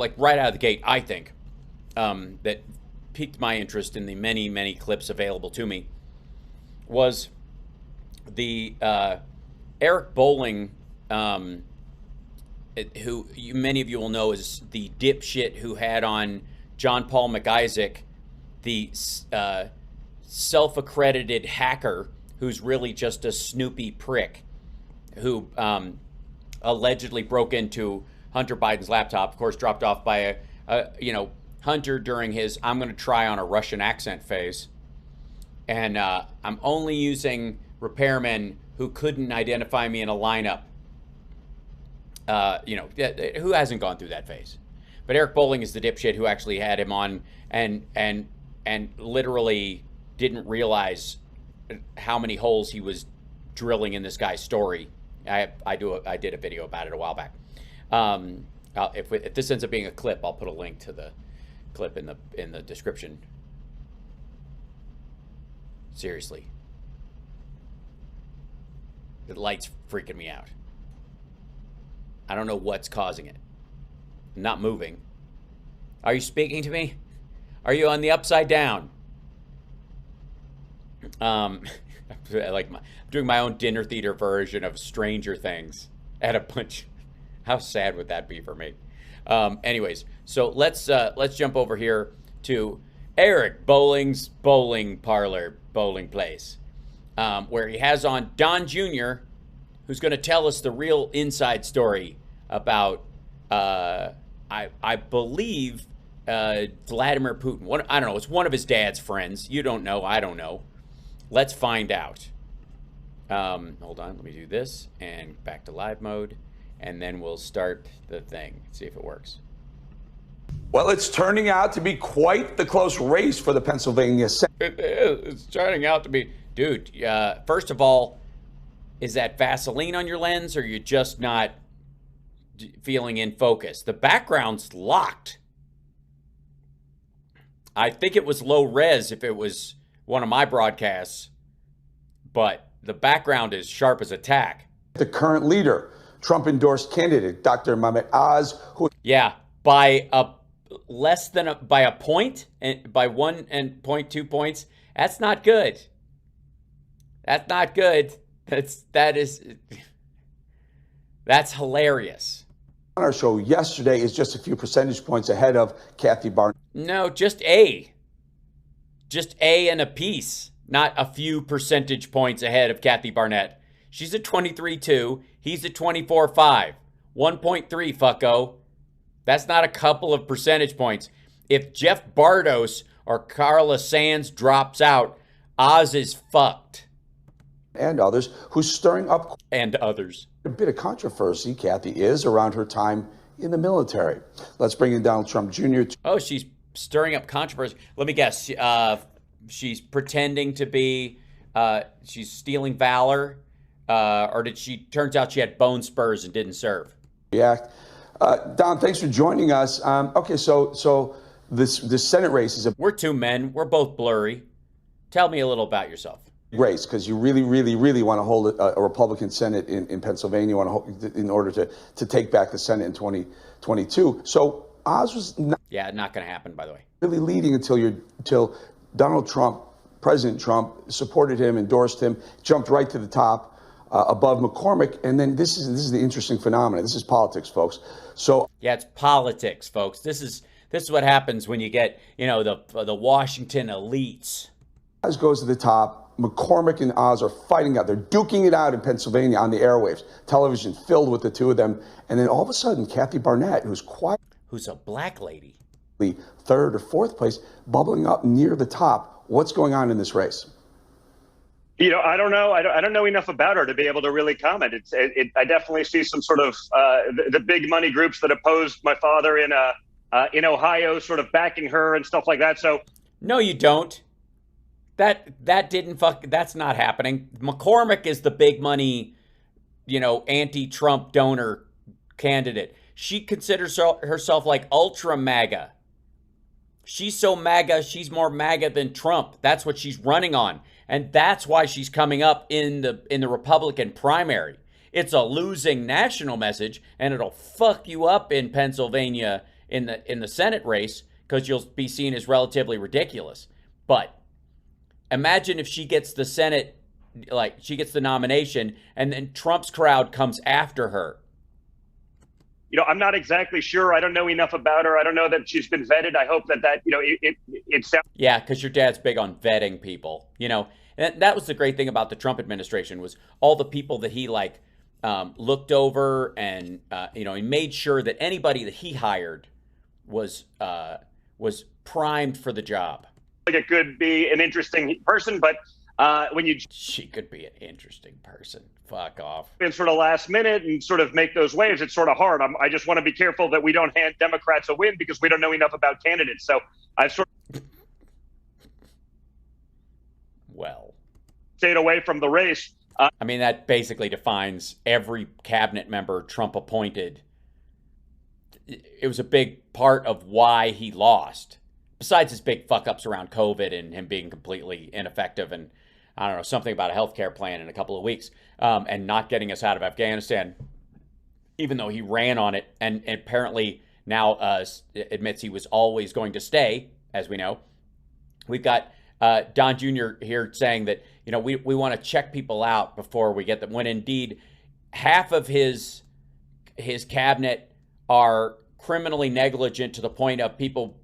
like right out of the gate, I think, that piqued my interest in the many, many clips available to me was the Eric Bolling, who many of you will know is the dipshit who had on John Paul McIsaac, the self-accredited hacker who's really just a snoopy prick who allegedly broke into Hunter Biden's laptop, of course, dropped off by Hunter during his "I'm going to try on a Russian accent" phase. And I'm only using repairmen who couldn't identify me in a lineup. Who hasn't gone through that phase? But Eric Bolling is the dipshit who actually had him on and literally didn't realize how many holes he was drilling in this guy's story. I did a video about it a while back. If this ends up being a clip, I'll put a link to the clip in the description. Seriously, the light's freaking me out. I don't know what's causing it. I'm not moving. Are you speaking to me? Are you on the upside down? I'm doing my own dinner theater version of Stranger Things at a bunch. How sad would that be for me? Anyways, so let's jump over here to Eric Bolling's bowling parlor, bowling place, where he has on Don Jr., who's going to tell us the real inside story about, I believe, Vladimir Putin. I don't know. It's one of his dad's friends. You don't know. I don't know. Let's find out. Hold on. Let me do this and back to live mode, and then we'll start the thing. See if it works. Well, it's turning out to be quite the close race for the Pennsylvania Senate. It is. It's turning out to be. Dude, first of all, is that Vaseline on your lens, or you're just not feeling in focus? The background's locked. I think it was low res if it was one of my broadcasts, but the background is sharp as a tack. The current leader, Trump-endorsed candidate, Dr. Pompeo-Oz, who... Yeah, by a point, and by 1.2 points. That's not good. That's not good. That's hilarious. On our show yesterday is just a few percentage points ahead of Kathy Barnett. No, just A and a piece, not a few percentage points ahead of Kathy Barnett. She's at 23.2. He's at 24.5. 1.3, fucko. That's not a couple of percentage points. If Jeff Bardos or Carla Sands drops out, Oz is fucked. And others, who's stirring up... And others. A bit of controversy, Kathy is, around her time in the military. Let's bring in Donald Trump Jr. Oh, she's stirring up controversy. Let me guess. She's pretending to be... she's stealing valor? Or turns out she had bone spurs and didn't serve? Yeah. Don, thanks for joining us. Okay, so this Senate race is a... We're two men. We're both blurry. Tell me a little about yourself. Race, because you really, really, really want to hold a Republican Senate in Pennsylvania, in order to take back the Senate in 2022. So Oz was not... Yeah, not going to happen, by the way. Really leading until Donald Trump, President Trump, supported him, endorsed him, jumped right to the top above McCormick. And then this is the interesting phenomenon. This is politics, folks. So yeah, it's politics, folks. This is what happens when you get, the Washington elites. Oz goes to the top. McCormick and Oz are fighting out. They're duking it out in Pennsylvania on the airwaves. Television filled with the two of them. And then all of a sudden, Kathy Barnett, who's a black lady, third or fourth place, bubbling up near the top. What's going on in this race? I don't know. I don't know enough about her to be able to really comment. I definitely see some sort of the big money groups that opposed my father in Ohio, sort of backing her and stuff like that. So no, you don't. That's not happening. McCormick is the big money, anti-Trump donor candidate. She considers herself like ultra MAGA. She's so MAGA, she's more MAGA than Trump. That's what she's running on. And that's why she's coming up in the Republican primary. It's a losing national message, and it'll fuck you up in Pennsylvania in the Senate race because you'll be seen as relatively ridiculous. But imagine if she gets the Senate, like she gets the nomination, and then Trump's crowd comes after her. I'm not exactly sure. I don't know enough about her. I don't know that she's been vetted. I hope that it sounds. Yeah, because your dad's big on vetting people. And that was the great thing about the Trump administration was all the people that he looked over and he made sure that anybody that he hired was primed for the job. Like it could be an interesting person, but she could be an interesting person. Fuck off. In sort of last minute and sort of make those waves, it's sort of hard. I just want to be careful that we don't hand Democrats a win because we don't know enough about candidates. So I've sort of stayed away from the race. I mean, that basically defines every cabinet member Trump appointed. It was a big part of why he lost. Besides his big fuck-ups around COVID and him being completely ineffective and, I don't know, something about a healthcare plan in a couple of weeks and not getting us out of Afghanistan, even though he ran on it and apparently now admits he was always going to stay, as we know. We've got Don Jr. here saying that, we want to check people out before we get them, when indeed half of his cabinet are criminally negligent to the point of people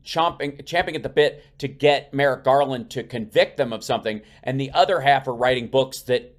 champing at the bit to get Merrick Garland to convict them of something, and the other half are writing books that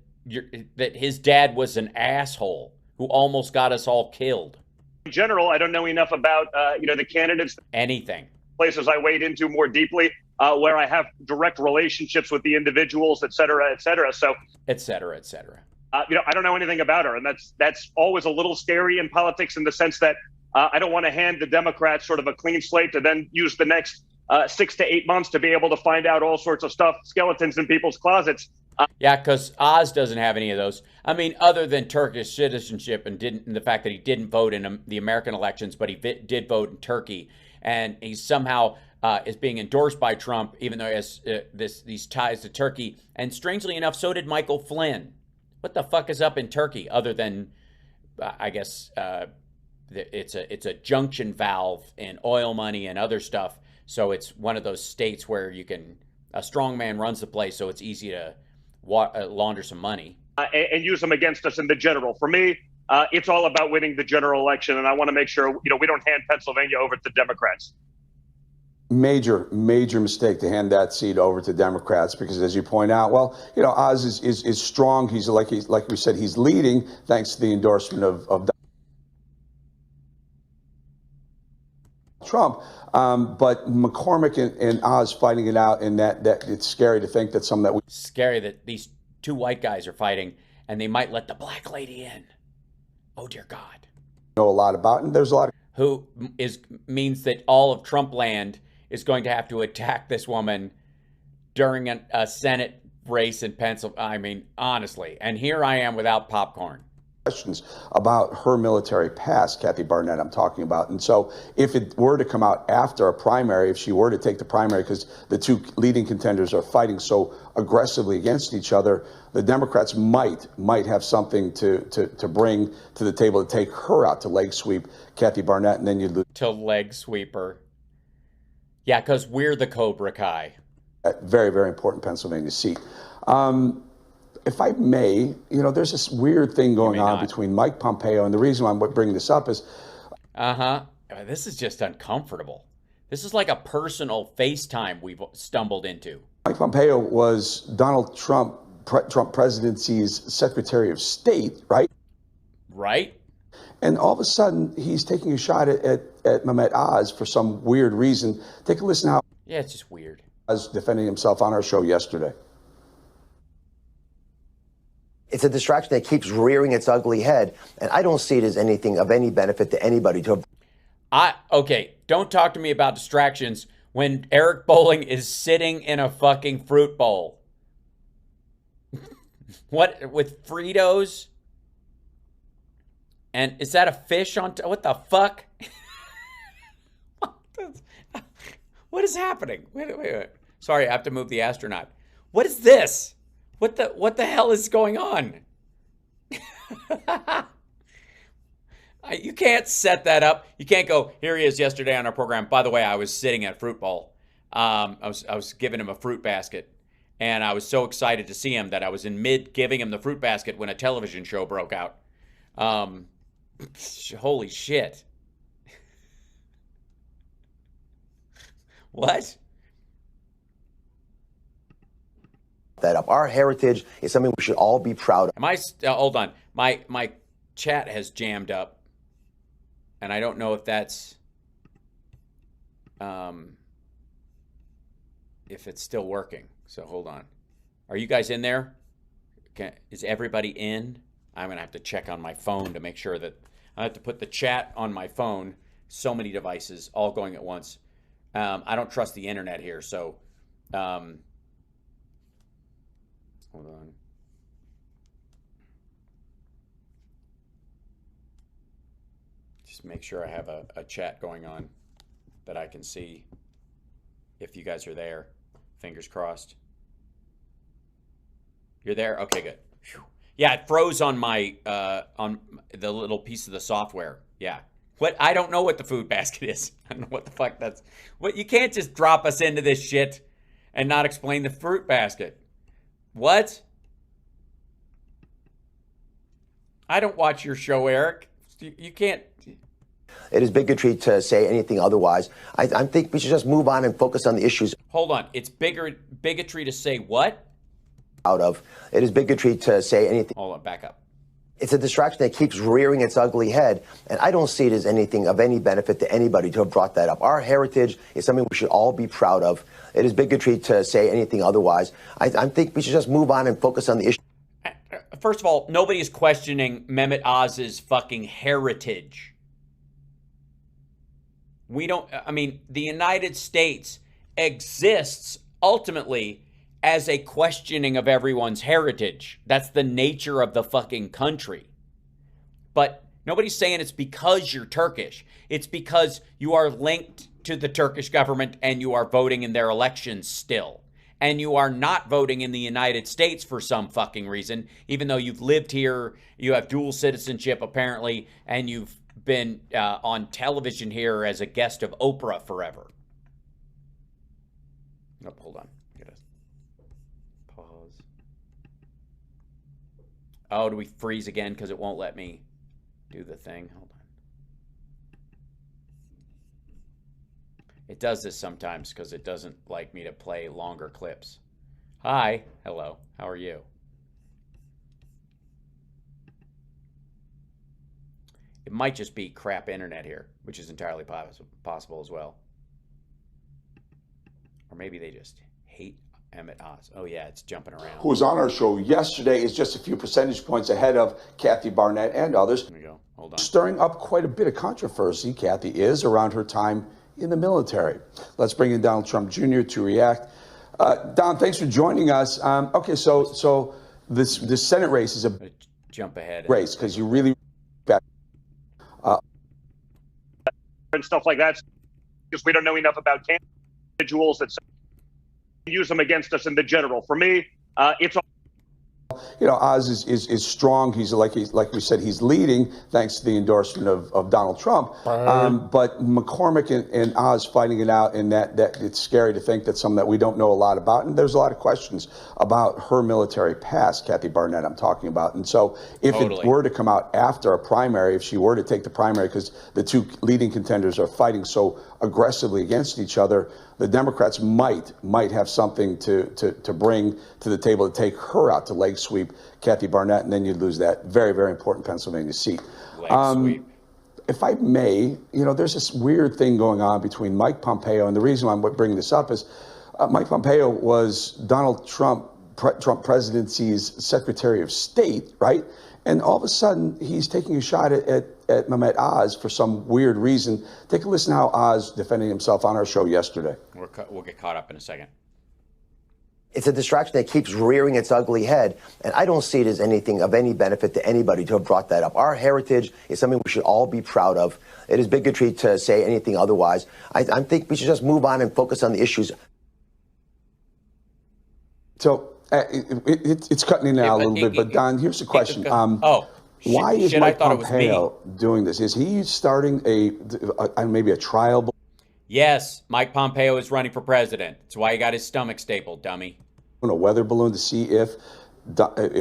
his dad was an asshole who almost got us all killed. In general, I don't know enough about the candidates. Anything. Places I wade into more deeply, where I have direct relationships with the individuals, et cetera, et cetera. So, et cetera, et cetera. I don't know anything about her, and that's always a little scary in politics in the sense that I don't want to hand the Democrats sort of a clean slate to then use the next 6 to 8 months to be able to find out all sorts of stuff, skeletons in people's closets. Yeah, because Oz doesn't have any of those. I mean, other than Turkish citizenship and the fact that he didn't vote in the American elections, but he did vote in Turkey, and he somehow is being endorsed by Trump, even though he has these ties to Turkey. And strangely enough, so did Michael Flynn. What the fuck is up in Turkey, other than, I guess, it's a junction valve in oil money and other stuff. So it's one of those states where a strong man runs the place, so it's easy to launder some money. And use them against us in the general. For me, it's all about winning the general election, and I want to make sure we don't hand Pennsylvania over to Democrats. Major mistake to hand that seat over to Democrats, because as you point out, Oz is strong. He's like we said, he's leading thanks to the endorsement of Trump. But McCormick and Oz fighting it out, and that it's scary to think that scary that these two white guys are fighting, and they might let the black lady in. Oh dear God. Know a lot about, and there's a lot who means that all of Trump land is going to have to attack this woman during a Senate race in Pennsylvania. I mean, honestly, and here I am without popcorn. Questions about her military past, Kathy Barnett, I'm talking about. And so if it were to come out after a primary, if she were to take the primary, because the two leading contenders are fighting so aggressively against each other, the Democrats might have something to bring to the table to take her out, to leg sweep Kathy Barnett, and then you'd lose. To leg sweep her. Yeah, because we're the Cobra Kai. A very, very important Pennsylvania seat. If I may, there's this weird thing going on between Mike Pompeo, and the reason why I'm bringing this up is... This is just uncomfortable. This is like a personal FaceTime we've stumbled into. Mike Pompeo was Donald Trump presidency's Secretary of State, right? Right. And all of a sudden, he's taking a shot at Mehmet Oz for some weird reason. Take a listen how... Yeah, it's just weird. Oz defending himself on our show yesterday. It's a distraction that keeps rearing its ugly head, and I don't see it as anything of any benefit to anybody. Okay, don't talk to me about distractions when Eric Bolling is sitting in a fucking fruit bowl. What, with Fritos? And is that a fish on what the fuck? What is happening? Wait. Sorry, I have to move the astronaut. What is this? What the hell is going on? You can't set that up. You can't go, here he is yesterday on our program. By the way, I was sitting at a fruit bowl. I was giving him a fruit basket. And I was so excited to see him that I was in mid giving him the fruit basket when a television show broke out. Holy shit. What? That up. Our heritage is something we should all be proud of. Am I? Hold on. My chat has jammed up, and I don't know if that's if it's still working. So hold on. Are you guys in there? Is everybody in? I'm gonna have to check on my phone to make sure that I have to put the chat on my phone. So many devices all going at once. I don't trust the internet here, so hold on. Just make sure I have a chat going on that I can see if you guys are there. Fingers crossed. You're there? Okay, good. Whew. Yeah, it froze on my on the little piece of the software. Yeah. What? I don't know what the food basket is. I don't know what the fuck that's. What? You can't just drop us into this shit and not explain the fruit basket. What? I don't watch your show, Eric. You can't. It is bigotry to say anything otherwise. I think we should just move on and focus on the issues. Hold on. It's bigotry to say what? Out of. It is bigotry to say anything. Hold on. Back up. It's a distraction that keeps rearing its ugly head, and I don't see it as anything of any benefit to anybody to have brought that up. Our heritage is something we should all be proud of. It is bigotry to say anything otherwise. I think we should just move on and focus on the issue. First of all, nobody is questioning Mehmet Oz's fucking heritage. We don't, I mean, the United States exists ultimately as a questioning of everyone's heritage. That's the nature of the fucking country. But nobody's saying it's because you're Turkish. It's because you are linked to the Turkish government and you are voting in their elections still. And you are not voting in the United States for some fucking reason, even though you've lived here, you have dual citizenship apparently, and you've been on television here as a guest of Oprah forever. Nope, hold on. Pause. Oh, do we freeze again because it won't let me do the thing? Hold on. It does this sometimes because it doesn't like me to play longer clips. Hi. Hello. How are you? It might just be crap internet here, which is entirely possible as well. Or maybe they just hate Mehmet Oz. Oh, yeah, it's jumping around. Who was on our show yesterday is just a few percentage points ahead of Kathy Barnett and others. There we go. Hold on. Stirring up quite a bit of controversy, Kathy is, around her time in the military. Let's bring in Donald Trump Jr. to react. Don, thanks for joining us. Okay, so this Senate race is a jump ahead race because you really and stuff like that because we don't know enough about individuals that use them against us in the general. For me, it's all. You know, Oz is strong. He's like we said, he's leading thanks to the endorsement of Donald Trump. But McCormick and Oz fighting it out, and that it's scary to think that some that we don't know a lot about. And there's a lot of questions about her military past, Kathy Barnett, I'm talking about. And so if it were to come out after a primary, if she were to take the primary, because the two leading contenders are fighting so aggressively against each other, the Democrats might have something to bring to the table to take her out to leg sweep Kathy Barnett, and then you'd lose that very, very important Pennsylvania seat. Leg sweep. If I may, you know, there's this weird thing going on between Mike Pompeo, and the reason I'm bringing this up is Mike Pompeo was Donald Trump presidency's Secretary of State, right? And all of a sudden, he's taking a shot at Mehmet Oz for some weird reason. Take a listen to how Oz defending himself on our show yesterday. We'll get caught up in a second. It's a distraction that keeps rearing its ugly head, and I don't see it as anything of any benefit to anybody to have brought that up. Our heritage is something we should all be proud of. It is bigotry to say anything otherwise. I think we should just move on and focus on the issues. So it's cutting in now a little bit, but Don, here's the question. Why is Shit, Mike I thought it was me. Pompeo doing this? Is he starting maybe a trial? Yes, Mike Pompeo is running for president. That's why he got his stomach stapled, dummy. A weather balloon to see if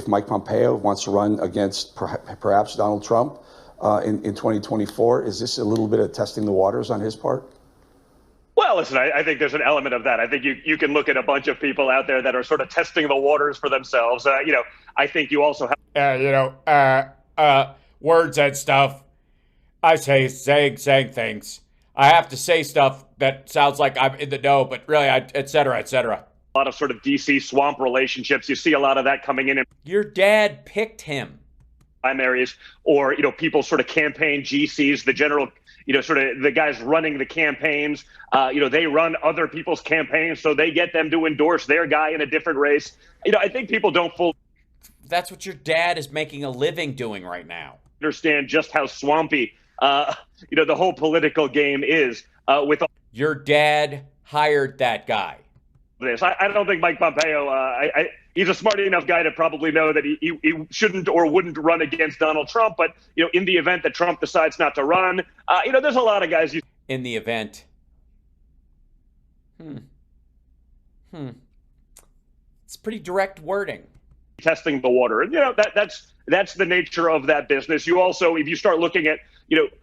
Mike Pompeo wants to run against perhaps Donald Trump in 2024. Is this a little bit of testing the waters on his part? Well, listen, I think there's an element of that. I think you can look at a bunch of people out there that are sort of testing the waters for themselves. I think you also have, words and stuff. I say saying things. I have to say stuff that sounds like I'm in the know, but really, et cetera, et cetera. A lot of sort of DC swamp relationships. You see a lot of that coming in Your dad picked him. primaries, or people sort of campaign GCs, the general, sort of the guys running the campaigns. They run other people's campaigns, so they get them to endorse their guy in a different race. I think people don't fully That's what your dad is making a living doing right now. understand just how swampy, the whole political game is with all Your dad hired that guy. this. I don't think Mike Pompeo, he's a smart enough guy to probably know that he shouldn't or wouldn't run against Donald Trump. But, in the event that Trump decides not to run, there's a lot of guys. In the event. It's pretty direct wording. Testing the water. And, that's the nature of that business. You also, if you start looking at,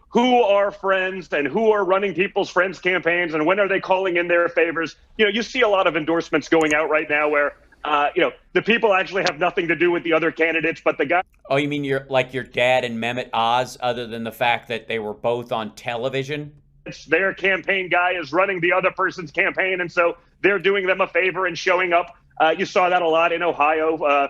who are friends and who are running people's friends' campaigns and when are they calling in their favors, you see a lot of endorsements going out right now where, the people actually have nothing to do with the other candidates, but the guy. Oh, you mean your dad and Mehmet-Oz, other than the fact that they were both on television? Their campaign guy is running the other person's campaign, and so they're doing them a favor and showing up. You saw that a lot in Ohio,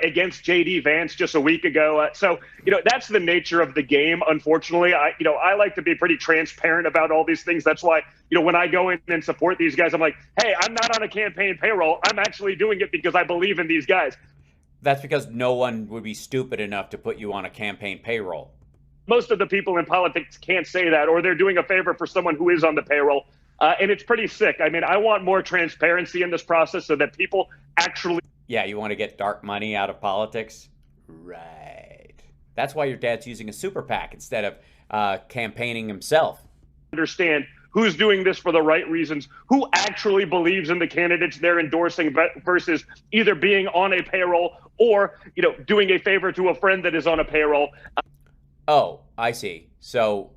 against J.D. Vance just a week ago. So that's the nature of the game. Unfortunately, I like to be pretty transparent about all these things. That's why, when I go in and support these guys, I'm like, hey, I'm not on a campaign payroll. I'm actually doing it because I believe in these guys. That's because no one would be stupid enough to put you on a campaign payroll. Most of the people in politics can't say that, or they're doing a favor for someone who is on the payroll. And it's pretty sick. I mean, I want more transparency in this process so that people actually. Yeah, you want to get dark money out of politics? Right. That's why your dad's using a super PAC instead of campaigning himself. Understand who's doing this for the right reasons, who actually believes in the candidates they're endorsing versus either being on a payroll or, doing a favor to a friend that is on a payroll. Oh, I see. So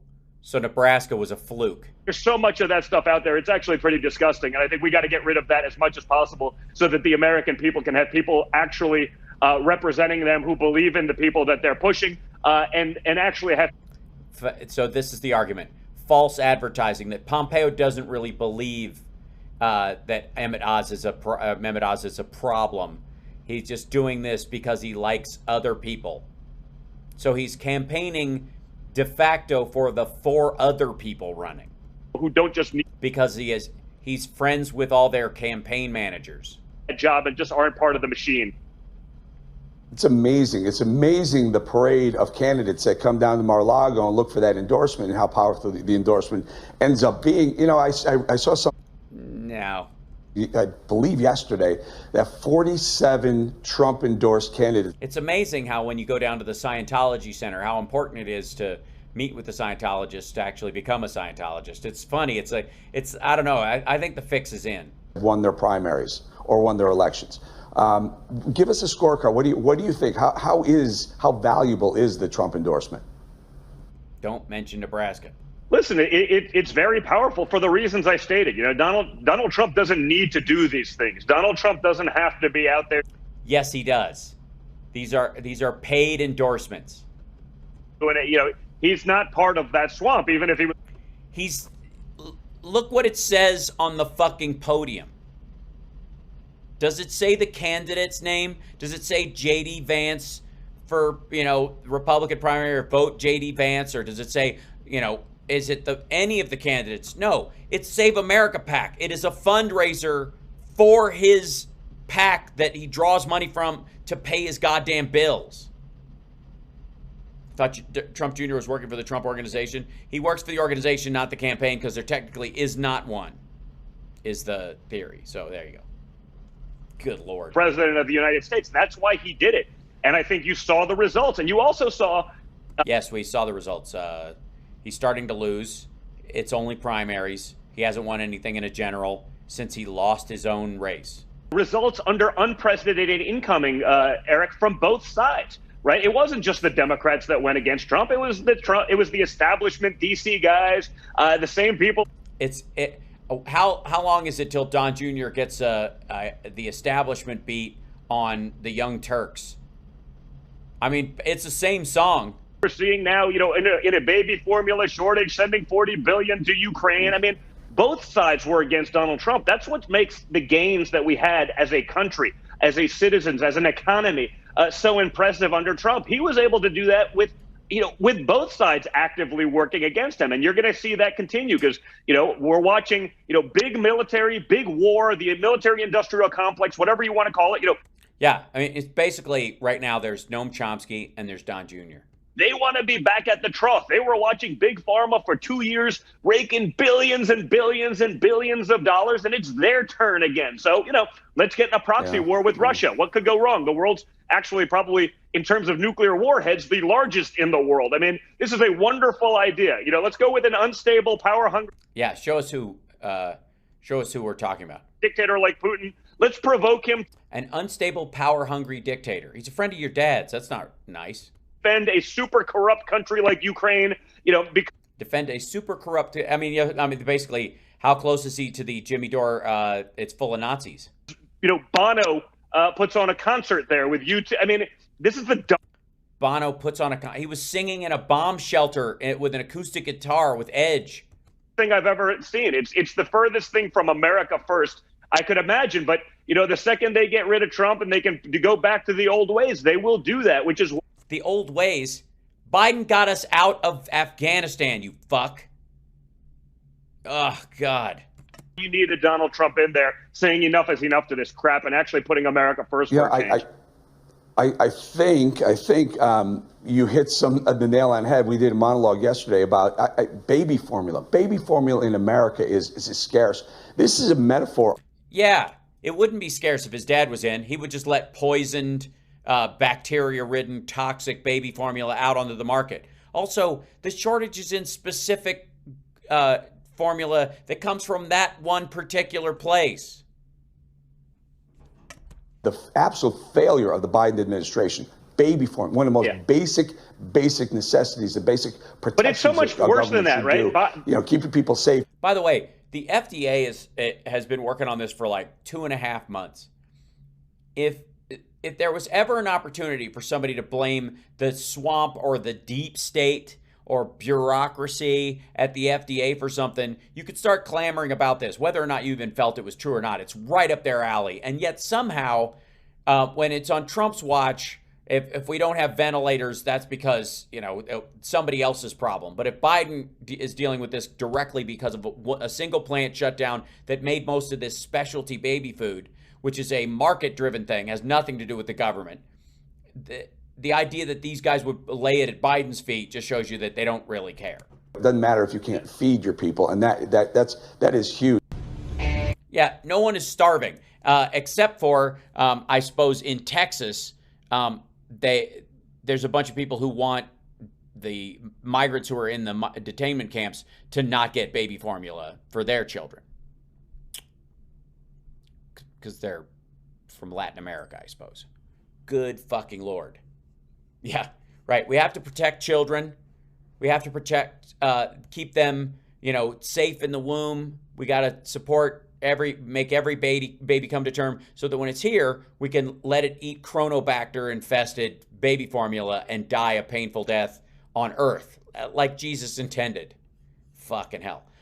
Nebraska was a fluke. There's so much of that stuff out there. It's actually pretty disgusting. And I think we got to get rid of that as much as possible so that the American people can have people actually representing them who believe in the people that they're pushing and actually have. So this is the argument. False advertising, that Pompeo doesn't really believe that Mehmet-Oz is a problem. He's just doing this because he likes other people. So he's campaigning de facto for the 4 other people running. Who don't just need because he's friends with all their campaign managers. a job and just aren't part of the machine. It's amazing. It's amazing the parade of candidates that come down to Mar-a-Lago and look for that endorsement and how powerful the endorsement ends up being. I saw some. No. I believe yesterday that 47 Trump-endorsed candidates. It's amazing how when you go down to the Scientology Center, how important it is to meet with the Scientologists to actually become a Scientologist. It's funny. I don't know. I think the fix is in. Won their primaries or won their elections. Give us a scorecard. What do you think? How valuable is the Trump endorsement? Don't mention Nebraska. Listen, it's very powerful for the reasons I stated. Donald Trump doesn't need to do these things. Donald Trump doesn't have to be out there. Yes, he does. These are paid endorsements. He's not part of that swamp, even if he was. Look what it says on the fucking podium. Does it say the candidate's name? Does it say J.D. Vance for, Republican primary, or vote J.D. Vance? Or does it say, is it any of the candidates? No, it's Save America PAC. It is a fundraiser for his PAC that he draws money from to pay his goddamn bills. Thought Trump Jr. was working for the Trump organization. He works for the organization, not the campaign, because there technically is not one, is the theory. So there you go. Good Lord. President of the United States. That's why he did it. And I think you saw the results. And you also saw. Yes, we saw the results. He's starting to lose. It's only primaries. He hasn't won anything in a general since he lost his own race. Results under unprecedented incoming, Eric, from both sides. Right? It wasn't just the Democrats that went against Trump. It was the establishment DC guys, the same people. How long is it till Don Jr. gets the establishment beat on the Young Turks? I mean, it's the same song. We're seeing now, in a baby formula shortage, sending $40 billion to Ukraine. I mean, both sides were against Donald Trump. That's what makes the gains that we had as a country, as a citizens, as an economy, so impressive under Trump. He was able to do that with both sides actively working against him. And you're going to see that continue because, we're watching, big military, big war, the military industrial complex, whatever you want to call it, Yeah, I mean, it's basically right now there's Noam Chomsky and there's Don Jr. They want to be back at the trough. They were watching Big Pharma for 2 years, raking billions and billions and billions of dollars, and it's their turn again. So, let's get in a proxy war with Russia. What could go wrong? The world's actually probably, in terms of nuclear warheads, the largest in the world. I mean, this is a wonderful idea. Let's go with an unstable, power-hungry. Yeah, show us who we're talking about. Dictator like Putin. Let's provoke him. An unstable, power-hungry dictator. He's a friend of your dad's. That's not nice. Defend a super corrupt country like Ukraine, defend a super corrupt. I mean, basically, how close is he to the Jimmy Dore? It's full of Nazis. Bono puts on a concert there with U2. I mean, this is the. Bono puts on he was singing in a bomb shelter with an acoustic guitar with Edge. Thing I've ever seen. It's the furthest thing from America first I could imagine. But the second they get rid of Trump and they can go back to the old ways, they will do that, which is. The old ways. Biden got us out of Afghanistan, you fuck. Oh, God. You needed Donald Trump in there saying enough is enough to this crap and actually putting America first. Yeah, I think you hit the nail on the head. We did a monologue yesterday about baby formula. Baby formula in America is scarce. This is a metaphor. Yeah, it wouldn't be scarce if his dad was in. He would just let poisoned, bacteria-ridden, toxic baby formula out onto the market. Also, the shortage is in specific formula that comes from that one particular place. The absolute failure of the Biden administration, baby formula, one of the most basic necessities, the basic protections. But it's so much worse than that, right? Keeping people safe. By the way, the FDA has been working on this for like 2.5 months. If there was ever an opportunity for somebody to blame the swamp or the deep state or bureaucracy at the FDA for something, you could start clamoring about this, whether or not you even felt it was true or not. It's right up their alley. And yet somehow, when it's on Trump's watch, if we don't have ventilators, that's because, somebody else's problem. But if Biden is dealing with this directly because of a single plant shutdown that made most of this specialty baby food, which is a market-driven thing, has nothing to do with the government. The idea that these guys would lay it at Biden's feet just shows you that they don't really care. It doesn't matter if you can't feed your people, and that is huge. Yeah, no one is starving, except for, I suppose, in Texas, there's a bunch of people who want the migrants who are in the detainment camps to not get baby formula for their children. Because they're from Latin America, I suppose. Good fucking Lord. Yeah, right. We have to protect children. We have to keep them, safe in the womb. We got to support make every baby come to term so that when it's here, we can let it eat chronobacter infested baby formula and die a painful death on Earth, like Jesus intended. Fucking hell.